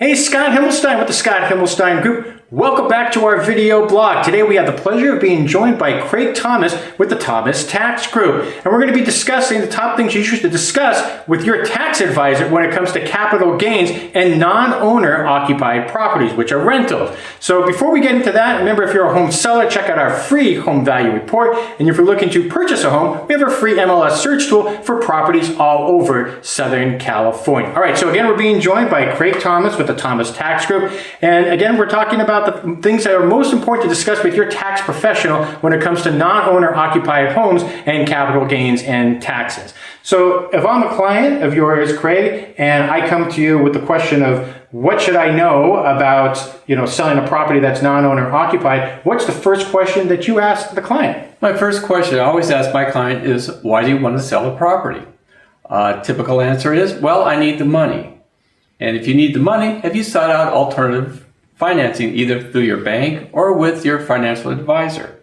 Hey, Scott Himmelstein with the Scott Himmelstein Group. Welcome back to our video blog. Today we have the pleasure of being joined by Craig Thomas with the Thomas Tax Group. And we're going to be discussing the top things you should discuss with your tax advisor when it comes to capital gains and non-owner occupied properties, which are rentals. So before we get into that, remember, if you're a home seller, check out our free home value report. And if you're looking to purchase a home, we have a free MLS search tool for properties all over Southern California. All right, so again, we're being joined by Craig Thomas with the Thomas Tax Group. And again, we're talking about the things that are most important to discuss with your tax professional when it comes to non-owner occupied homes and capital gains and taxes. So if I'm a client of yours, Craig, and I come to you with the question of what should I know about, selling a property that's non-owner occupied, what's the first question that you ask the client? My first question I always ask my client is, why do you want to sell a property? Typical answer is, well, I need the money. And if you need the money, have you sought out alternative financing either through your bank or with your financial advisor?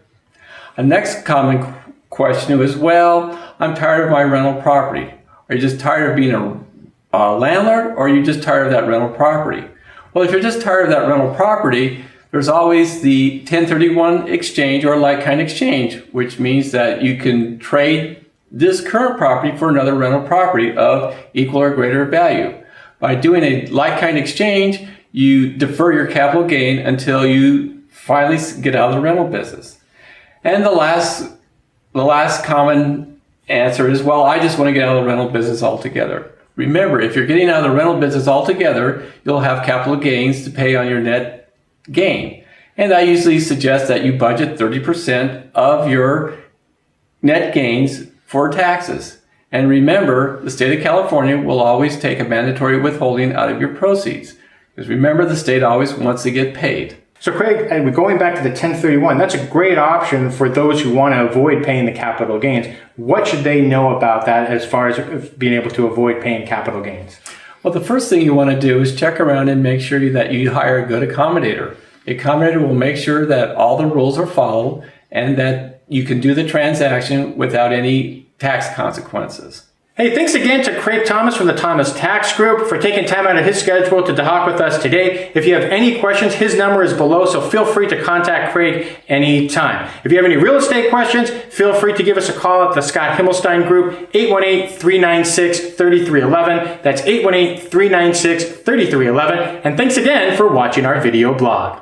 A next common question is, well, I'm tired of my rental property. Are you just tired of being a landlord, or are you just tired of that rental property? Well, if you're just tired of that rental property, there's always the 1031 exchange or like-kind exchange, which means that you can trade this current property for another rental property of equal or greater value. By doing a like-kind exchange, you defer your capital gain until you finally get out of the rental business. And the last common answer is, well, I just want to get out of the rental business altogether. Remember, if you're getting out of the rental business altogether, you'll have capital gains to pay on your net gain. And I usually suggest that you budget 30% of your net gains for taxes. And remember, the state of California will always take a mandatory withholding out of your proceeds. Because remember, the state always wants to get paid. So Craig, going back to the 1031, that's a great option for those who want to avoid paying the capital gains. What should they know about that as far as being able to avoid paying capital gains? Well, the first thing you want to do is check around and make sure that you hire a good accommodator. The accommodator will make sure that all the rules are followed and that you can do the transaction without any tax consequences. Hey, thanks again to Craig Thomas from the Thomas Tax Group for taking time out of his schedule to talk with us today. If you have any questions, his number is below, so feel free to contact Craig anytime. If you have any real estate questions, feel free to give us a call at the Scott Himmelstein Group, 818-396-3311. That's 818-396-3311. And thanks again for watching our video blog.